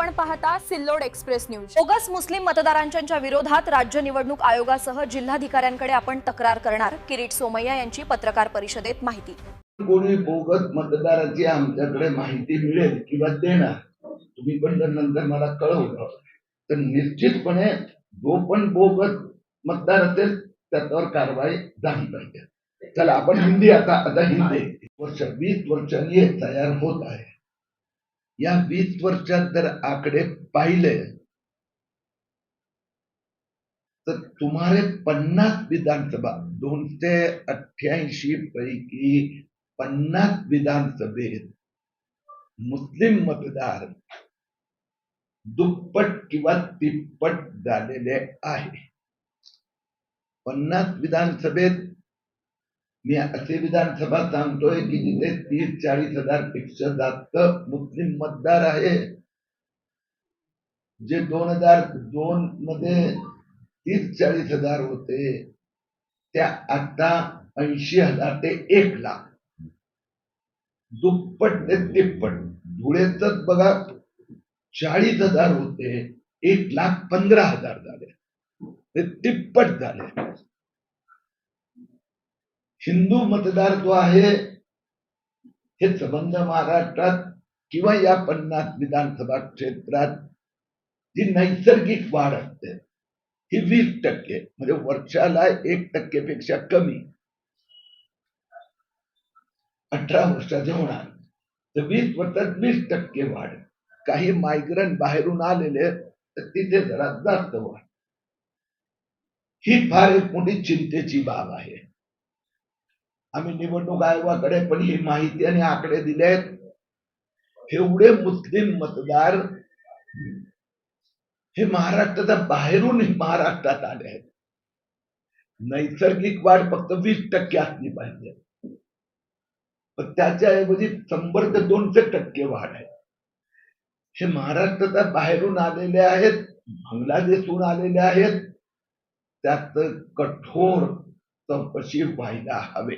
आपण पाहता Sillod express news. Bogus मुस्लिम मतदारांच्या विरोधात राज्य निवडणूक आयोगासह जिल्हाधिकाऱ्यांकडे आपण तक्रार करणार, किरीट सोमय्या यांची पत्रकार परिषदेत माहिती। कोणी बोगस मतदाराची आमच्याकडे माहिती मिळेल किंवा देणार, तुम्ही पण जर नंतर मला कळवलं तर निश्चितपणे जो पण बोगस मतदार असेल त्याच्यावर कारवाई झाली पाहिजे। चला आपण हिंदी आता हिंदी 20 वर्षांनी हे तयार होत आहे। या 20 वर्षात जर आकडे पाहिले तर तुम्हारे 50 विधानसभा 288 पैकी 50 विधानसभेत मुस्लिम मतदार दुप्पट किंवा तिप्पट झालेले आहे। 50 विधानसभेत मी असे विधानसभा सांगतोय की जिथे 30-40 हजार पेक्षा जास्त मुस्लिम मतदार आहे। जे 2002 मध्ये 30-40 हजार होते त्या आता 80,000 ते 1 लाख, दुप्पट ते तिप्पट। धुळेच बघा 40,000 होते 1,15,000 झाले, ते तिप्पट झाले। हिंदू मतदार जो आहे हे संबंध महाराष्ट्रात किंवा या 50 विधानसभा क्षेत्रात जी नैसर्गिक वाढ असते ही 20%, म्हणजे वर्षाला 1% पेक्षा कमी 18 वर्षाचे होणार तर 20 वर्षात 20% वाढ। काही मायग्रंट बाहेरून आलेले तर तिथे जरा जास्त वाढ। ही फार एक मोठी चिंतेची बाब आहे। आम्ही निवडणूक आयोगाकडे पण ही माहिती आणि आकडे दिलेत। एवढे मुस्लिम मतदार हे महाराष्ट्राच्या बाहेरून महाराष्ट्रात आले आहेत। नैसर्गिक वाढ फक्त 20% असली पाहिजे, पण त्याच्याऐवजी 100 ते 200% वाढ आहे। हे महाराष्ट्राच्या बाहेरून आलेले आहेत, बांगलादेशहून आलेले आहेत, त्यात कठोर चौकशी व्हायला हवे।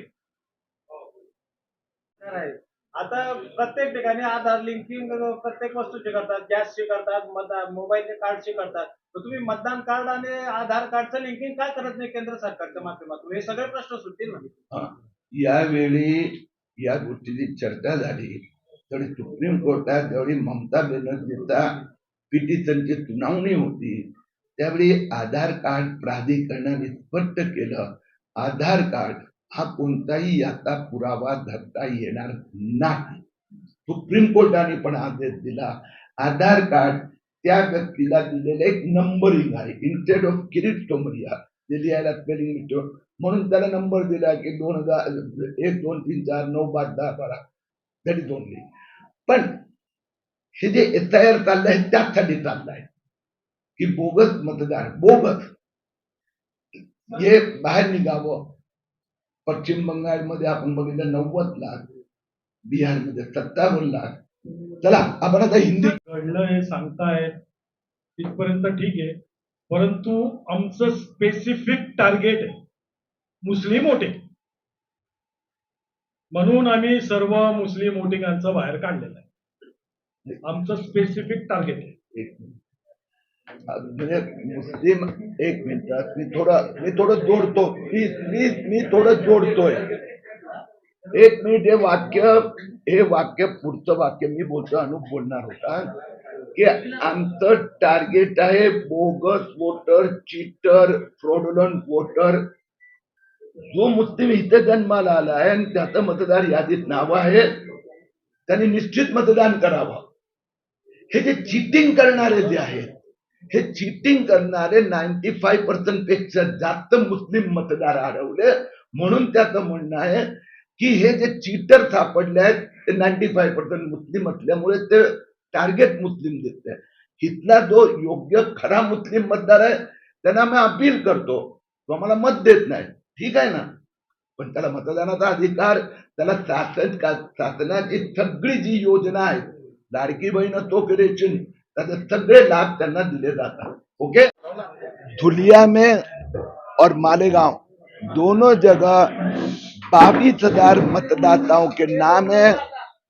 आता प्रत्येक ठिकाणी आधार लिंकिंग प्रत्येक वस्तूची करतात, गॅसची करतात, मोबाईलचे कार्डची करतात। तर तुम्ही मतदान कार्ड आणि आधार कार्डचं लिंकिंग काय करत नाही केंद्र सरकारच्या माध्यमातून? हे सगळे प्रश्न सुटतील ना। यावेळी या गोष्टीची चर्चा झाली तर सुप्रीम कोर्टात ज्यावेळी ममता बॅनर्जीचा पिटिशनची सुनावणी होती त्यावेळी आधार कार्ड प्राधिकरणाने स्पष्ट केलं, आधार कार्ड हा कोणताही याचा पुरावा धरता येणार नाही। सुप्रीम कोर्टाने पण आदेश दिला, आधार कार्ड त्या व्यक्तीला दिलेले एक नंबरिंग आहे। इन्स्टेड ऑफ किरीट सोमय्या जे लिहायला स्पेलिंग मिस्टेक म्हणून त्याला नंबर दिला की 2000 1 2 3 4 9 5 10 12 तरी 2 लिहि। पण हे जे SIR चाललंय त्यासाठी चाललंय की बोगस मतदार बोगस हे बाहेर निघावं। पश्चिम बंगालमध्ये आपण बघितलं 90 लाख, बिहारमध्ये 57 लाख। चला आपण आता हिंदी घडलं हे सांगतायत तिथपर्यंत ठीक आहे, परंतु आमचं स्पेसिफिक टार्गेट आहे मुस्लिम वोटिंग, म्हणून आम्ही सर्व मुस्लिम वोटिंगांचं बाहेर काढलेलं आहे। आमचं स्पेसिफिक टार्गेट आहे। म्हणजे मुस्लिम एक मिनिट मी थोडं जोडतो, प्लीज मी थोडं जोडतोय। एक मिनिट, हे वाक्य पुढचं वाक्य मी बोलतो, अनुप बोलणार होता की आमचं टार्गेट आहे बोगस वोटर, चीटर, फ्रॉडुलंट वोटर। जो मुस्लिम इथे जन्माला आला आहे आणि त्याचं मतदार यादीत नाव आहे त्यांनी निश्चित मतदान करावं। हे जे चीटिंग करणारे जे आहेत, हे चीटिंग करणारे 95% पेक्षा जास्त मुस्लिम मतदार हरवले, म्हणून त्याचं म्हणणं आहे की हे जे चीटर सापडले आहेत ते 95% मुस्लिम असल्यामुळे ते टार्गेट मुस्लिम दिसते। इथला जो योग्य खरा मुस्लिम मतदार आहे त्यांना मी अपील करतो, तो आम्हाला मत देत नाही, ठीक आहे ना, पण त्याला मतदानाचा अधिकार, त्याला शासनाची सगळी जी योजना आहे, लाडकी बहीण तो रेशन, त्याचे सगळे लाभ त्यांना दिले जातात। ओके, धुलिया में और मालेगांव दोनों जगह 22,000 मतदाताओं के नाम है।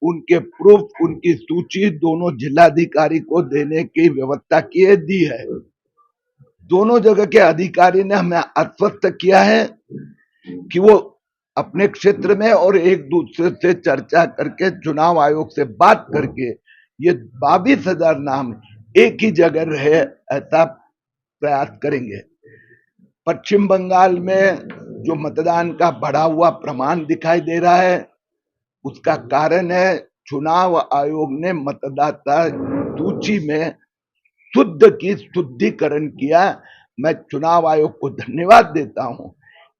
उनके प्रूफ, उनकी सूची दोनों जिलाधिकारी को देने की व्यवस्था की दी है। दोनों जगह के अधिकारी ने हमें आश्वस्त किया है कि वो अपने क्षेत्र में और एक दूसरे से चर्चा करके चुनाव आयोग से बात करके ये 22,000 नाम एक ही जगह रहे ऐसा प्रयास करेंगे। पश्चिम बंगाल में जो मतदान का बढ़ा हुआ प्रमाण दिखाई दे रहा है, उसका कारण है चुनाव आयोग ने मतदाता सूची में शुद्ध की शुद्धिकरण किया। मैं चुनाव आयोग को धन्यवाद देता हूं।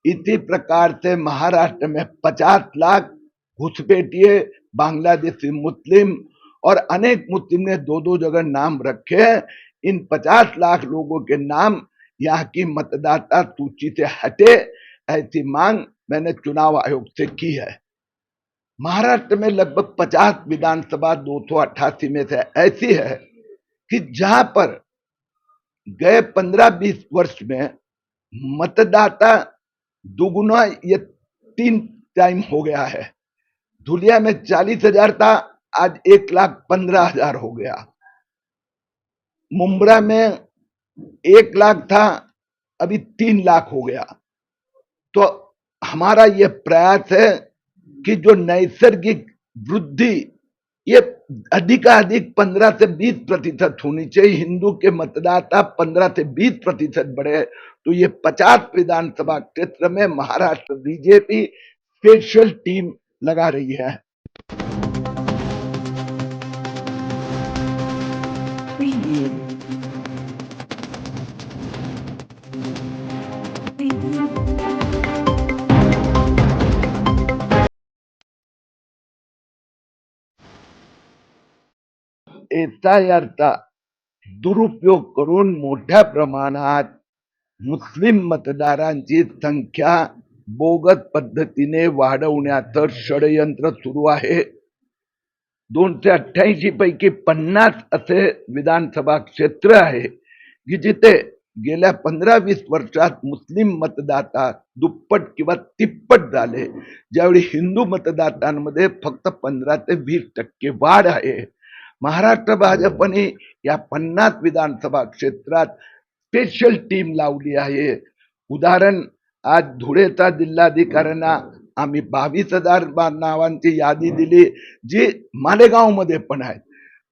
इसी प्रकार से महाराष्ट्र में 50 लाख घुसपैठिए बांग्लादेशी मुस्लिम और अनेक मुस्लिम ने दो दो जगह नाम रखे हैं। इन 50 लाख लोगों के नाम यहाँ की मतदाता सूची से हटे, ऐसी मांग मैंने चुनाव आयोग से की है। महाराष्ट्र में लगभग 50 विधानसभा 288 में से ऐसी है कि जहां पर गए 15-20 वर्ष में मतदाता दुगुना या 3 टाइम हो गया है। धुलिया में 40,000 था, आज 1,15,000 हो गया। मुंब्रा में 1 लाख था, अभी 3 लाख हो गया। तो हमारा ये प्रयास है कि जो नैसर्गिक वृद्धि ये अधिकाधिक 15 से 20% होनी चाहिए। हिंदू के मतदाता 15 से 20% बढ़े तो ये 50 विधानसभा क्षेत्र में महाराष्ट्र बीजेपी स्पेशल टीम लगा रही है। SIRचा दुरुपयोग करून मोठ्या प्रमाणात मुस्लिम मतदारांची संख्या बोगस पद्धतीने वाढवण्याचं षडयंत्र सुरू आहे। 288 पैकी 50 असे विधानसभा क्षेत्र आहे की जिथे गेल्या 15-20 वर्षात मुस्लिम मतदाता दुप्पट किंवा तिप्पट झाले, ज्यावेळी हिंदू मतदातांमध्ये फक्त 15 ते 20% वाढ आहे। महाराष्ट्र भाजपने या 50 विधानसभा क्षेत्रात स्पेशल टीम लावली आहे। उदाहरण, आज धुळेचा जिल्हाधिकाऱ्यांना आम्ही 22,000 नावांची यादी दिली, जी मालेगाव मध्ये पण आहेत।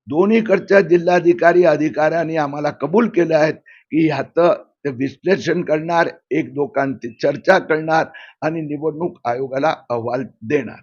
दोन्हीकडच्या जिल्हाधिकारी अधिकाऱ्यांनी आम्हाला कबूल केले आहेत की ह्याचं ते विश्लेषण करणार, एक दोघांची चर्चा करणार आणि निवडणूक आयोगाला अहवाल देणार।